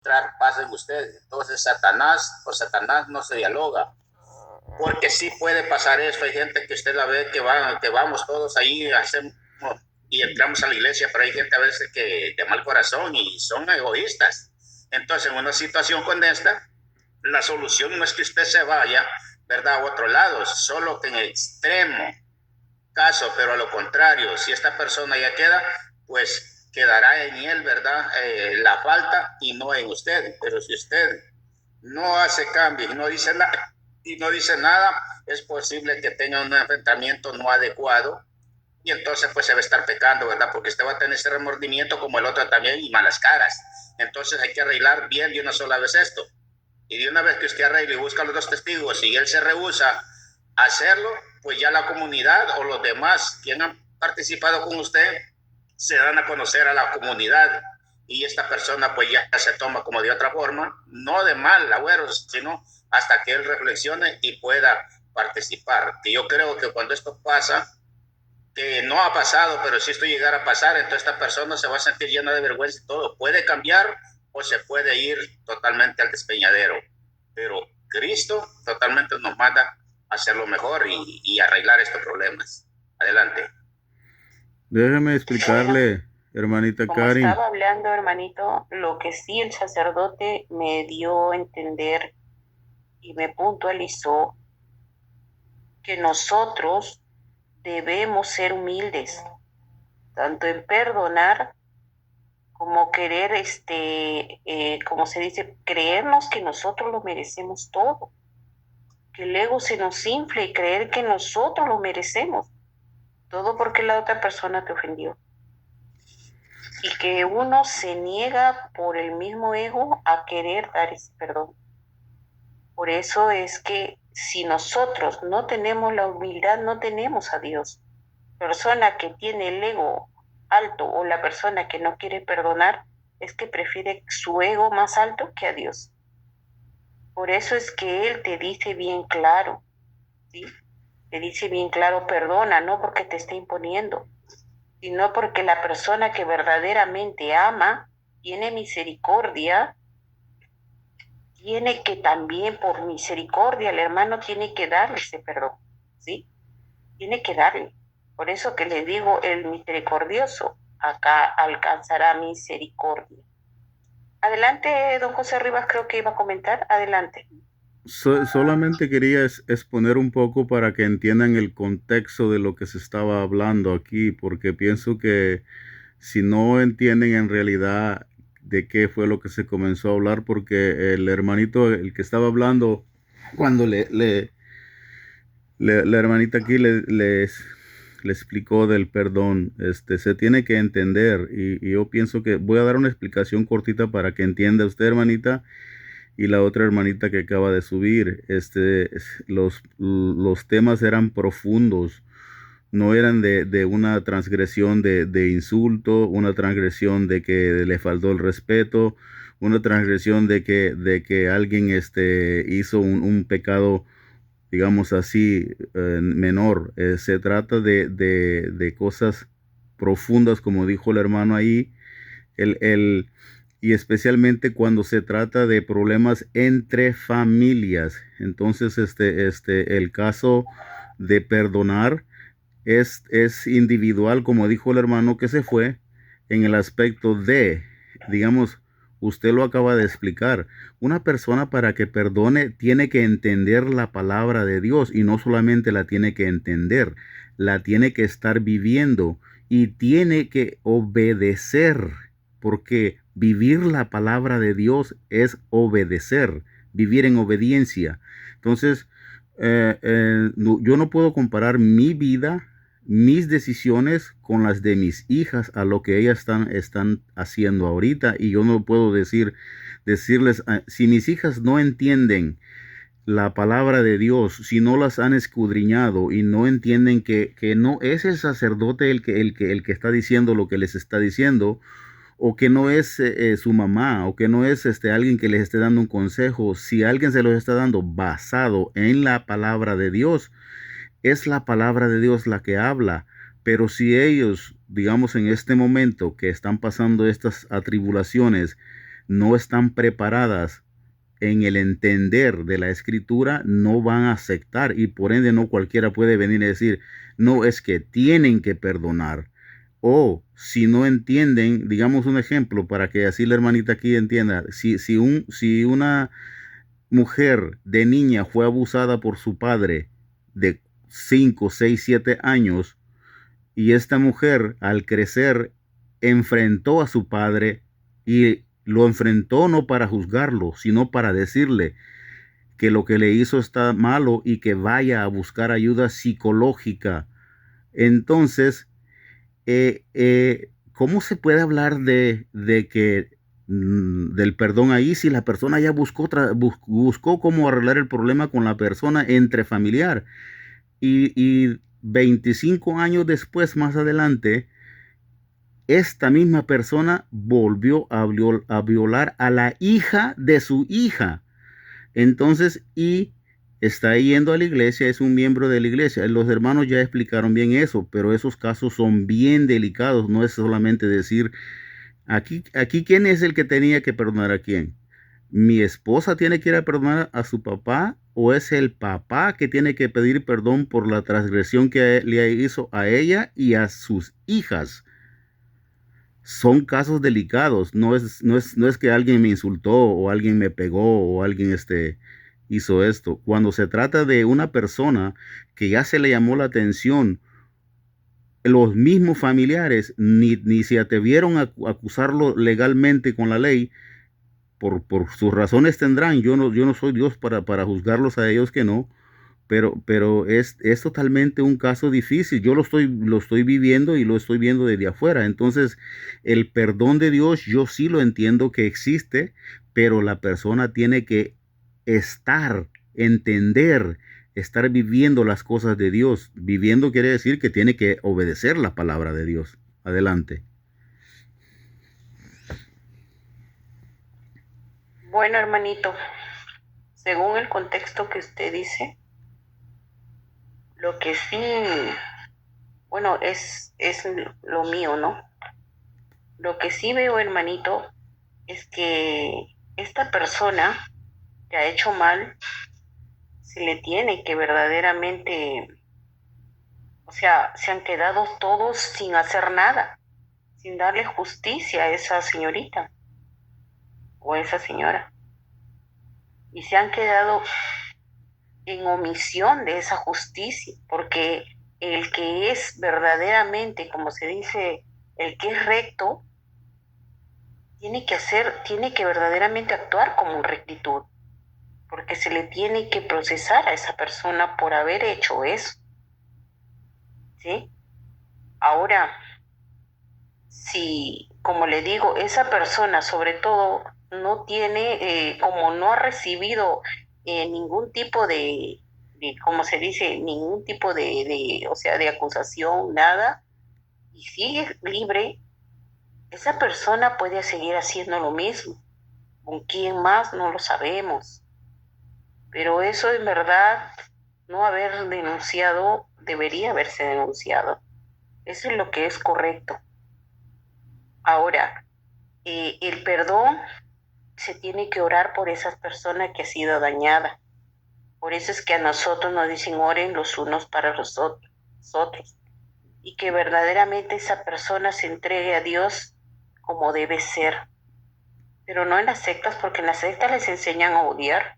encontrar paz en ustedes. Entonces con Satanás no se dialoga, porque sí puede pasar eso. Hay gente que usted la ve que vamos todos ahí, hacemos y entramos a la iglesia, pero hay gente a veces que de mal corazón y son egoístas. Entonces, en una situación con esta, la solución no es que usted se vaya, ¿verdad?, a otro lado, solo que en el extremo caso, pero a lo contrario, si esta persona ya queda, pues quedará en él, ¿verdad? La falta y no en usted. Pero si usted no hace cambio y no dice nada, es posible que tenga un enfrentamiento no adecuado y entonces pues se va a estar pecando, ¿verdad? Porque usted va a tener ese remordimiento como el otro también y malas caras. Entonces hay que arreglar bien de una sola vez esto. Y de una vez que usted arregle y busca los dos testigos y él se rehúsa a hacerlo, pues ya la comunidad o los demás que han participado con usted se dan a conocer a la comunidad y esta persona pues ya se toma como de otra forma, no de mal agüero, sino hasta que él reflexione y pueda participar. Que yo creo que cuando esto pasa, que no ha pasado, pero si esto llegara a pasar, entonces esta persona se va a sentir llena de vergüenza y todo. Puede cambiar o se puede ir totalmente al despeñadero. Pero Cristo totalmente nos manda a hacerlo mejor y arreglar estos problemas. Adelante. Déjeme Bueno, explicarle, hermanita como Karin. estaba hablando, hermanito, lo que sí el sacerdote me dio a entender y me puntualizó que nosotros debemos ser humildes, tanto en perdonar como querer, como se dice, creernos que nosotros lo merecemos todo, que el ego se nos infle y creer que nosotros lo merecemos, todo porque la otra persona te ofendió. Y que uno se niega por el mismo ego a querer dar ese perdón. Por eso es que si nosotros no tenemos la humildad, no tenemos a Dios. Persona que tiene el ego alto o la persona que no quiere perdonar es que prefiere su ego más alto que a Dios. Por eso es que Él te dice bien claro, ¿sí? Te dice bien claro, perdona, no porque te esté imponiendo, sino porque la persona que verdaderamente ama, tiene misericordia, tiene que también por misericordia, el hermano tiene que darle ese perdón, ¿sí? Tiene que darle. Por eso que le digo, el misericordioso acá alcanzará misericordia. Adelante, don José Rivas, creo que iba a comentar. Adelante. Solamente quería exponer un poco para que entiendan el contexto de lo que se estaba hablando aquí, porque pienso que si no entienden en realidad de qué fue lo que se comenzó a hablar, porque el hermanito, el que estaba hablando, cuando la hermanita aquí le explicó del perdón, se tiene que entender, y yo pienso que voy a dar una explicación cortita para que entienda usted, hermanita, y la otra hermanita que acaba de subir. Los temas eran profundos, no eran de una transgresión de insulto, una transgresión de que le faltó el respeto, una transgresión de que alguien hizo un pecado, digamos así, menor. Se trata de cosas profundas, como dijo el hermano ahí, el, el, y especialmente cuando se trata de problemas entre familias. Entonces, el caso de perdonar es individual, como dijo el hermano que se fue, en el aspecto de, digamos, usted lo acaba de explicar, una persona para que perdone tiene que entender la palabra de Dios y no solamente la tiene que entender, la tiene que estar viviendo y tiene que obedecer, porque vivir la palabra de Dios es obedecer, vivir en obediencia. Entonces, yo no puedo comparar mi vida, mis decisiones con las de mis hijas a lo que ellas están haciendo ahorita, y yo no puedo decirles, si mis hijas no entienden la palabra de Dios, si no las han escudriñado y no entienden que no es el sacerdote el que está diciendo lo que les está diciendo, o que no es su mamá, o que no es alguien que les esté dando un consejo, si alguien se los está dando basado en la palabra de Dios, es la palabra de Dios la que habla. Pero si ellos, digamos, en este momento que están pasando estas atribulaciones, no están preparadas en el entender de la escritura, no van a aceptar, y por ende no cualquiera puede venir y decir, no, es que tienen que perdonar. O si no entienden, digamos un ejemplo para que así la hermanita aquí entienda, si una mujer de niña fue abusada por su padre de 5 6 7 años, y esta mujer al crecer enfrentó a su padre, y lo enfrentó no para juzgarlo, sino para decirle que lo que le hizo está malo y que vaya a buscar ayuda psicológica. Entonces, ¿cómo se puede hablar de que del perdón ahí si la persona ya buscó cómo arreglar el problema con la persona entre familiar? Y 25 años después, más adelante, esta misma persona volvió a violar a la hija de su hija. Entonces, y está yendo a la iglesia, es un miembro de la iglesia. Los hermanos ya explicaron bien eso, pero esos casos son bien delicados. No es solamente decir, aquí quién es el que tenía que perdonar a quién. ¿Mi esposa tiene que ir a perdonar a su papá, o es el papá que tiene que pedir perdón por la transgresión que le hizo a ella y a sus hijas? Son casos delicados. No es que alguien me insultó o alguien me pegó o alguien hizo esto. Cuando se trata de una persona que ya se le llamó la atención, los mismos familiares ni se atrevieron a acusarlo legalmente con la ley. Por sus razones tendrán. Yo no soy Dios para juzgarlos a ellos que no. Pero es totalmente un caso difícil. Yo lo estoy viviendo y lo estoy viendo desde afuera. Entonces, el perdón de Dios, yo sí lo entiendo que existe, pero la persona tiene que entender, estar viviendo las cosas de Dios. Viviendo quiere decir que tiene que obedecer la palabra de Dios. Adelante. Bueno, hermanito, según el contexto que usted dice, lo que sí, bueno, es lo mío, ¿no? Lo que sí veo, hermanito, es que esta persona que ha hecho mal, se le tiene que verdaderamente, o sea, se han quedado todos sin hacer nada, sin darle justicia a esa señorita o a esa señora. Y se han quedado en omisión de esa justicia, porque el que es verdaderamente, como se dice, el que es recto, tiene que verdaderamente actuar como rectitud, porque se le tiene que procesar a esa persona por haber hecho eso, ¿sí? Ahora, si, como le digo, esa persona sobre todo no tiene, como no ha recibido ningún tipo como se dice, ningún tipo o sea, de acusación, nada, y sigue libre, esa persona puede seguir haciendo lo mismo. ¿Con quién más? No lo sabemos. Pero eso en verdad, no haber denunciado, debería haberse denunciado. Eso es lo que es correcto. Ahora, el perdón se tiene que orar por esas personas que ha sido dañada. Por eso es que a nosotros nos dicen oren los unos para los otros. Y que verdaderamente esa persona se entregue a Dios como debe ser. Pero no en las sectas, porque en las sectas les enseñan a odiar.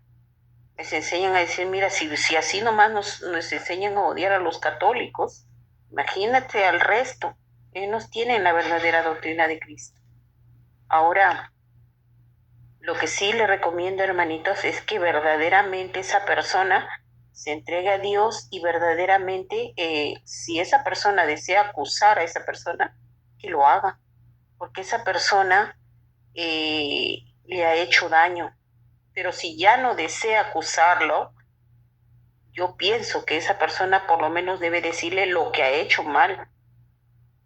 Les enseñan a decir, mira, si así nomás nos enseñan a odiar a los católicos, imagínate al resto. Ellos no tienen la verdadera doctrina de Cristo. Ahora, lo que sí le recomiendo, hermanitos, es que verdaderamente esa persona se entregue a Dios y verdaderamente, si esa persona desea acusar a esa persona, que lo haga, porque esa persona le ha hecho daño. Pero si ya no desea acusarlo, yo pienso que esa persona por lo menos debe decirle lo que ha hecho mal.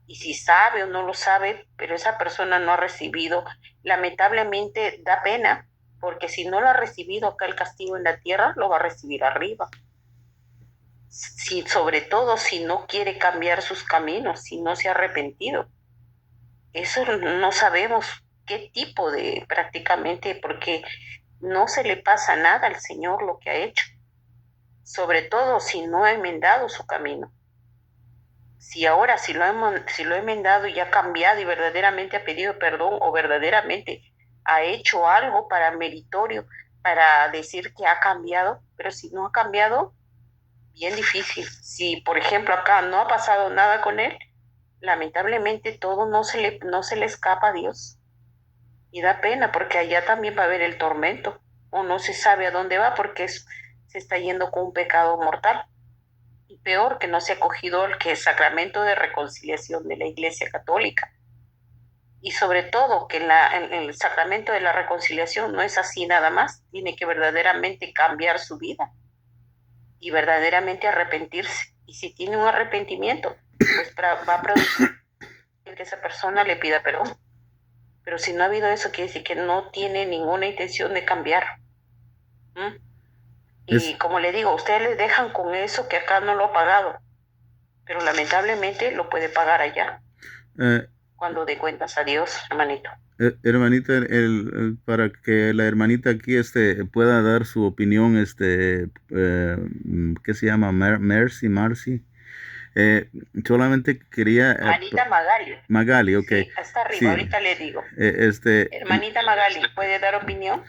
Y si sabe o no lo sabe, pero esa persona no ha recibido, lamentablemente da pena, porque si no lo ha recibido acá el castigo en la tierra, lo va a recibir arriba. Sobre todo si no quiere cambiar sus caminos, si no se ha arrepentido. Eso no sabemos, qué tipo de prácticamente, porque no se le pasa nada al Señor lo que ha hecho, sobre todo si no ha enmendado su camino. Si ahora, si lo ha enmendado y ha cambiado y verdaderamente ha pedido perdón o verdaderamente ha hecho algo para meritorio, para decir que ha cambiado, pero si no ha cambiado, bien difícil. Si, por ejemplo, acá no ha pasado nada con él, lamentablemente todo no se le escapa a Dios. Y da pena porque allá también va a haber el tormento, o no se sabe a dónde va porque se está yendo con un pecado mortal. Y peor, que no se ha acogido el sacramento de reconciliación de la Iglesia Católica. Y sobre todo que el sacramento de la reconciliación no es así nada más, tiene que verdaderamente cambiar su vida y verdaderamente arrepentirse. Y si tiene un arrepentimiento, pues va a producir que esa persona le pida perdón. Pero si no ha habido eso, quiere decir que no tiene ninguna intención de cambiar. Y como le digo, ustedes les dejan con eso que acá no lo ha pagado, pero lamentablemente lo puede pagar allá. Cuando dé cuentas a Dios, hermanito. Hermanita, para que la hermanita aquí pueda dar su opinión, ¿qué se llama? Marcy. Solamente quería... Hermanita Magali. Magali, ok. Sí, hasta arriba, sí. Ahorita le digo. Hermanita Magali, ¿puede dar opinión?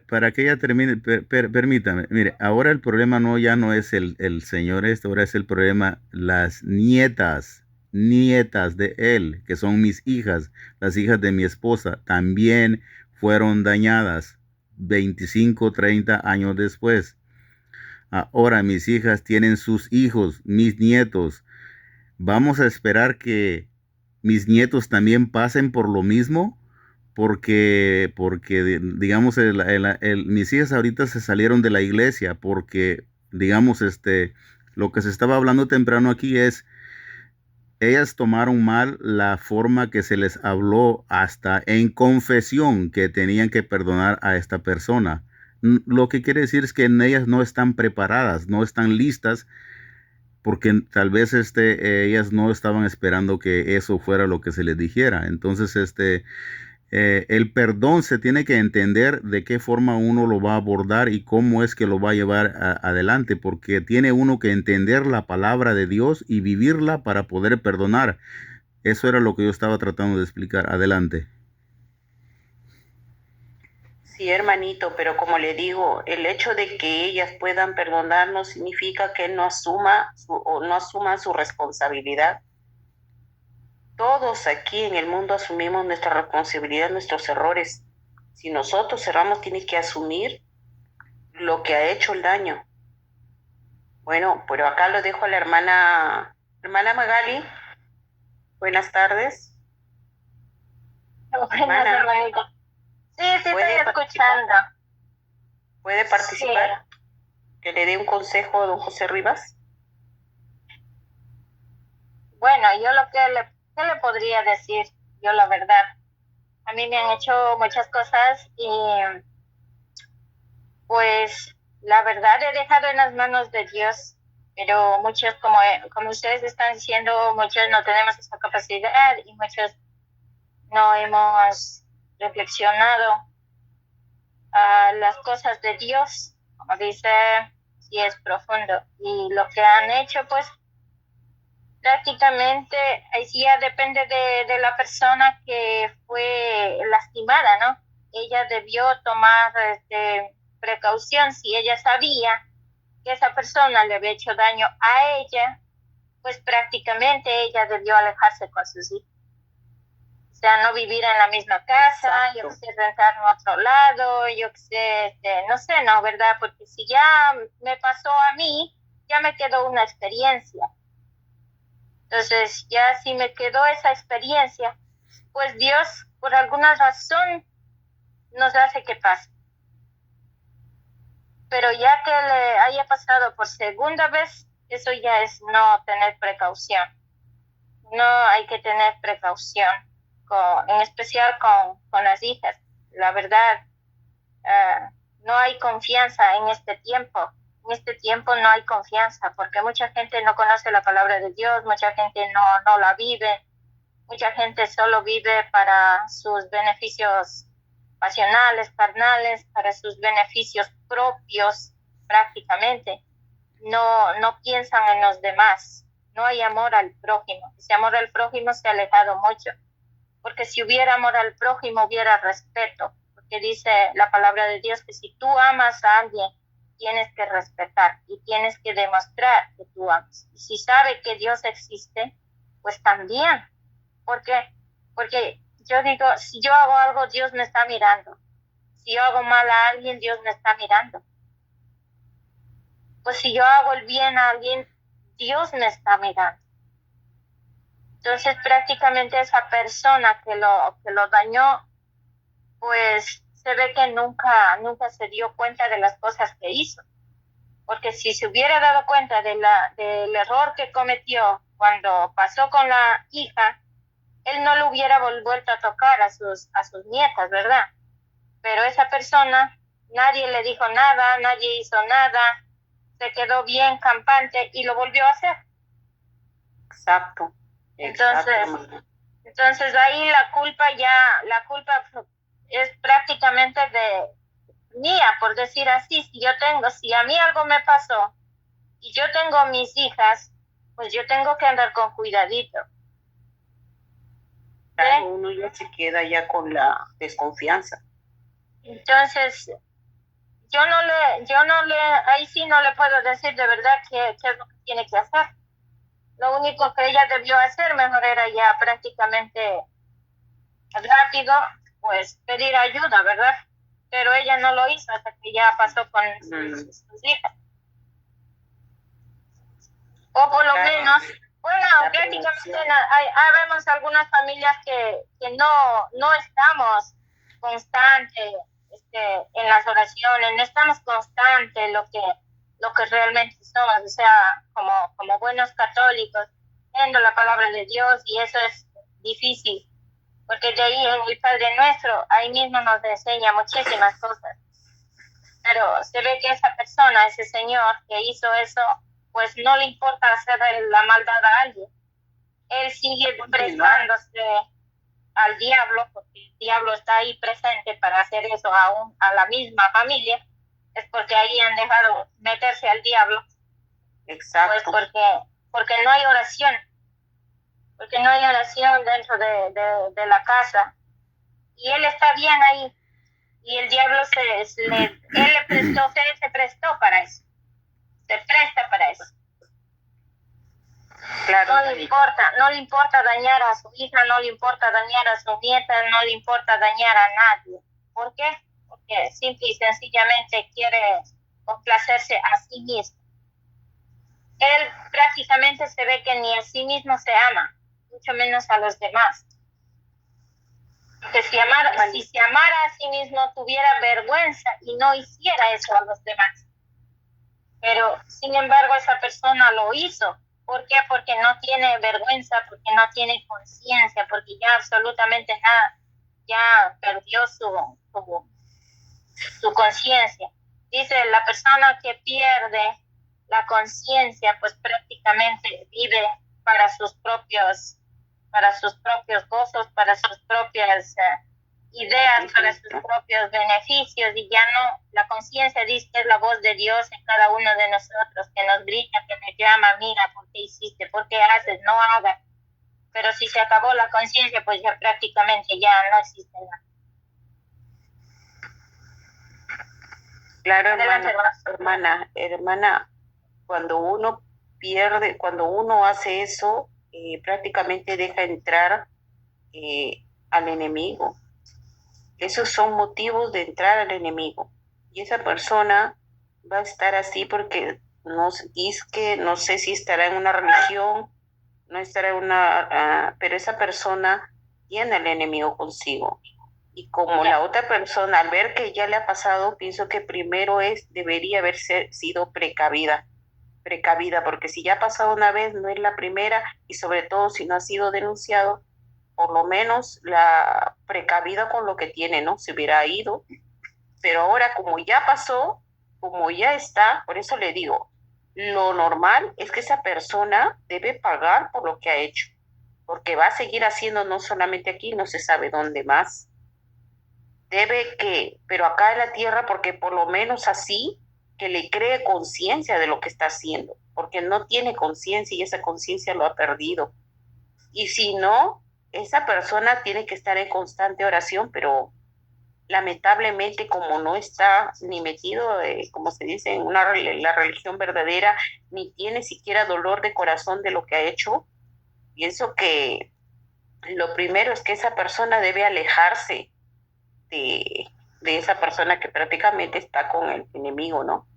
Para que ella termine, permítame. Mire, ahora el problema ya no es el señor ahora es el problema las nietas de él, que son mis hijas, las hijas de mi esposa, también fueron dañadas 25, 30 años después. Ahora mis hijas tienen sus hijos, mis nietos. ¿Vamos a esperar que mis nietos también pasen por lo mismo? Porque digamos, mis hijas ahorita se salieron de la iglesia porque, digamos, lo que se estaba hablando temprano aquí es, ellas tomaron mal la forma que se les habló hasta en confesión que tenían que perdonar a esta persona. Lo que quiere decir es que ellas no están preparadas, no están listas, porque tal vez ellas no estaban esperando que eso fuera lo que se les dijera. Entonces, el perdón se tiene que entender de qué forma uno lo va a abordar y cómo es que lo va a llevar adelante, porque tiene uno que entender la palabra de Dios y vivirla para poder perdonar. Eso era lo que yo estaba tratando de explicar. Adelante. Sí, hermanito, pero como le digo, el hecho de que ellas puedan perdonar no significa que no asuman su responsabilidad. Todos aquí en el mundo asumimos nuestra responsabilidad, nuestros errores. Si nosotros cerramos, tiene que asumir lo que ha hecho el daño. Bueno, pero acá lo dejo a la hermana Magali. Buenas tardes. Buenas, hermanita. Sí, estoy escuchando. ¿Puede participar? Sí. ¿Que le dé un consejo a don José Rivas? Bueno, yo ¿qué le podría decir? Yo la verdad, a mí me han hecho muchas cosas y pues la verdad he dejado en las manos de Dios, pero muchos, como ustedes están diciendo, muchos no tenemos esa capacidad y muchos no hemos reflexionado a las cosas de Dios, como dice, sí es profundo, y lo que han hecho pues prácticamente ahí sí ya depende de la persona que fue lastimada, ¿no? Ella debió tomar precaución. Si ella sabía que esa persona le había hecho daño a ella, pues prácticamente ella debió alejarse con sus hijos. O sea, no vivir en la misma casa. Exacto. Yo que sé, rentar en otro lado, yo que sé, no sé, ¿no? ¿Verdad? Porque si ya me pasó a mí, ya me quedó una experiencia. Entonces, ya si me quedó esa experiencia, pues Dios, por alguna razón, nos hace que pase. Pero ya que le haya pasado por segunda vez, eso ya es no tener precaución. No hay que tener precaución, en especial con las hijas. La verdad, no hay confianza en este tiempo. En este tiempo no hay confianza porque mucha gente no conoce la palabra de Dios, mucha gente no la vive Mucha gente solo vive para sus beneficios pasionales, carnales, para sus beneficios propios prácticamente. No piensan en los demás. No hay amor al prójimo. Ese amor al prójimo se ha alejado mucho. Porque si hubiera amor al prójimo, hubiera respeto. Porque dice la palabra de Dios que si tú amas a alguien, tienes que respetar y tienes que demostrar que tú amas. Y si sabe que Dios existe, pues también. ¿Por qué? Porque yo digo, si yo hago algo, Dios me está mirando. Si yo hago mal a alguien, Dios me está mirando. Pues si yo hago el bien a alguien, Dios me está mirando. Entonces prácticamente esa persona que lo dañó, pues se ve que nunca se dio cuenta de las cosas que hizo. Porque si se hubiera dado cuenta del error que cometió cuando pasó con la hija, él no lo hubiera vuelto a tocar a sus nietas, ¿verdad? Pero esa persona, nadie le dijo nada, nadie hizo nada, se quedó bien campante y lo volvió a hacer. Exacto. Entonces ahí la culpa es prácticamente de mía, por decir así. Si a mí algo me pasó y yo tengo mis hijas, pues yo tengo que andar con cuidadito. Claro, uno ya se queda ya con la desconfianza. Entonces, ahí sí no le puedo decir de verdad qué es lo que tiene que hacer. Lo único que ella debió hacer mejor era ya prácticamente rápido, pues pedir ayuda, ¿verdad? Pero ella no lo hizo hasta que ya pasó con sus hijas. O por lo menos, bueno, prácticamente vemos algunas familias que no estamos constantes en las oraciones, no estamos constantes lo que realmente somos, o sea, como buenos católicos, viendo la palabra de Dios, y eso es difícil, porque de ahí en el Padre Nuestro, ahí mismo nos enseña muchísimas cosas. Pero se ve que esa persona, ese señor que hizo eso, pues no le importa hacer la maldad a alguien. Él sigue prestándose al diablo, porque el diablo está ahí presente para hacer eso a la misma familia. Es porque ahí han dejado meterse al diablo. Exacto. Pues porque no hay oración. Porque no hay oración dentro de la casa. Y él está bien ahí. Y el diablo se prestó para eso. Se presta para eso. Claro, no le importa dañar a su hija, no le importa dañar a su nieta, no le importa dañar a nadie. ¿Por qué? Porque simple y sencillamente quiere complacerse a sí mismo. Él prácticamente se ve que ni a sí mismo se ama, mucho menos a los demás. Porque si se amara a sí mismo, tuviera vergüenza y no hiciera eso a los demás. Pero, sin embargo, esa persona lo hizo. ¿Por qué? Porque no tiene vergüenza, porque no tiene conciencia, porque ya absolutamente nada, ya perdió su conciencia. Dice, la persona que pierde la conciencia, pues prácticamente vive para sus propios gozos, para sus propias ideas, para sus propios beneficios, y ya no, la conciencia dice que es la voz de Dios en cada uno de nosotros, que nos grita, que nos llama, mira, ¿por qué hiciste? ¿Por qué haces? No hagas. Pero si se acabó la conciencia, pues ya prácticamente ya no existe nada. Claro, hermana, cuando uno pierde, cuando uno hace eso, prácticamente deja entrar al enemigo. Esos son motivos de entrar al enemigo. Y esa persona va a estar así porque no sé si estará en una religión, no estará en pero esa persona tiene al enemigo consigo. Y como la otra persona, al ver que ya le ha pasado, pienso que primero debería haber sido precavida, porque si ya ha pasado una vez, no es la primera, y sobre todo si no ha sido denunciado, por lo menos la precavida con lo que tiene, ¿no? Se hubiera ido. Pero ahora, como ya pasó, como ya está, por eso le digo, lo normal es que esa persona debe pagar por lo que ha hecho. porque va a seguir haciendo no solamente aquí, no se sabe dónde más. Pero acá en la tierra, porque por lo menos así, que le cree conciencia de lo que está haciendo, porque no tiene conciencia y esa conciencia lo ha perdido. Y si no, esa persona tiene que estar en constante oración, pero lamentablemente como no está ni metido, como se dice, en la religión verdadera, ni tiene siquiera dolor de corazón de lo que ha hecho, pienso que lo primero es que esa persona debe alejarse de, de esa persona que prácticamente está con el enemigo, ¿no?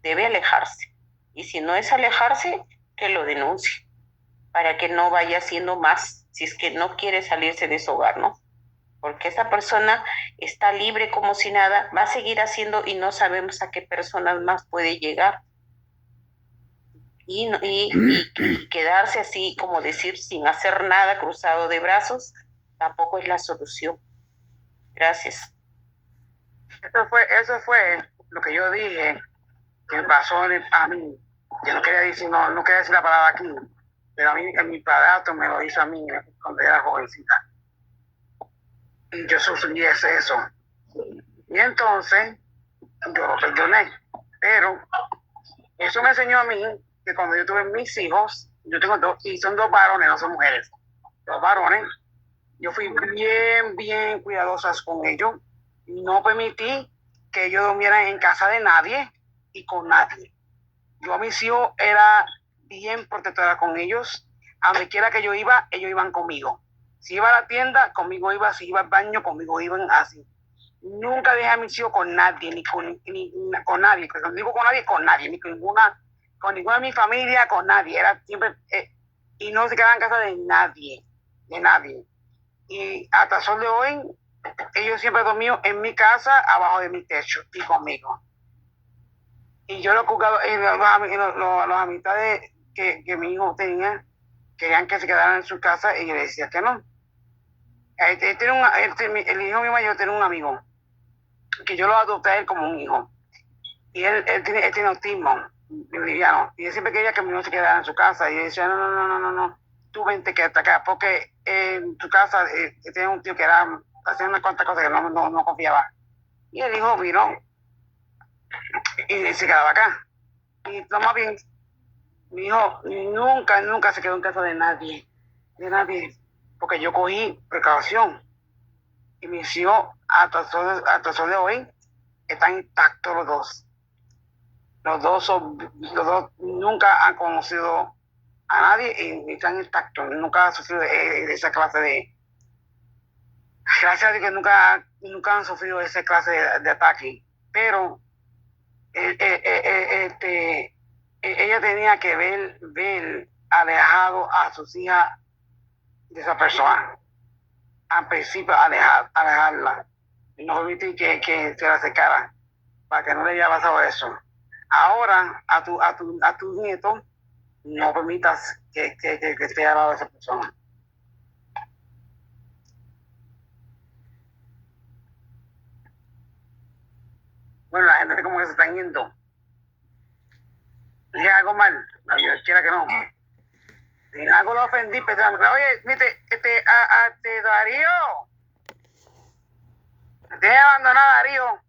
Debe alejarse. Y si no es alejarse, que lo denuncie, para que no vaya haciendo más, si es que no quiere salirse de su hogar, ¿no? Porque esa persona está libre como si nada, va a seguir haciendo y no sabemos a qué personas más puede llegar. Y quedarse así, como decir, sin hacer nada, cruzado de brazos, tampoco es la solución. Gracias. Eso fue lo que yo dije, que me pasó a mí. Yo no quería decir, no quería decir la palabra aquí, pero a mí, en mi padrastro me lo hizo a mí cuando era jovencita. Y yo sufrí eso. Y entonces, yo lo perdoné. Pero eso me enseñó a mí que cuando yo tuve mis hijos, yo tengo dos, y son dos varones, no son mujeres, dos varones, yo fui bien cuidadosas con ellos. No permití que ellos durmieran en casa de nadie y con nadie. Yo a mis hijos era bien protectora con ellos. A donde quiera que yo iba, ellos iban conmigo. Si iba a la tienda, conmigo iba. Si iba al baño, conmigo iban así. Nunca dejé a mis hijos con nadie, ni con nadie. Cuando digo con nadie, ni con ninguna de mi familia, con nadie. Era siempre, y no se quedaba en casa de nadie. Y hasta el sol de hoy, ellos siempre dormían en mi casa, abajo de mi techo y conmigo. Y yo los amistades que mi hijo tenía, querían que se quedaran en su casa y yo le decía que no. El hijo mío mayor tiene un amigo que yo lo adopté a él como un hijo. Y él tiene autismo liviano. Y él siempre quería que mi hijo se quedara en su casa. Y yo decía, no, tú vente que hasta acá, porque en tu casa tiene un tío que hacía unas cuantas cosas que no confiaba. Y el hijo vino y se quedaba acá. Y lo más bien, mi hijo nunca se quedó en casa de nadie, porque yo cogí precaución. Y mis hijos, hasta el sol de hoy, están intactos los dos. Los dos nunca han conocido a nadie y están intactos. Nunca han sufrido esa clase de... Gracias a Dios que nunca han sufrido esa clase de ataque. Pero ella tenía que ver alejado a sus hijas de esa persona. Al principio alejarla. No permitir que se la acercara para que no le haya pasado eso. Ahora, a tu nieto, no permitas que esté al lado de esa persona. Bueno, la gente como que se están yendo. Dije algo mal, no, yo quiera que no. Si algo lo ofendí, pero oye, Darío, te he abandonado, Darío.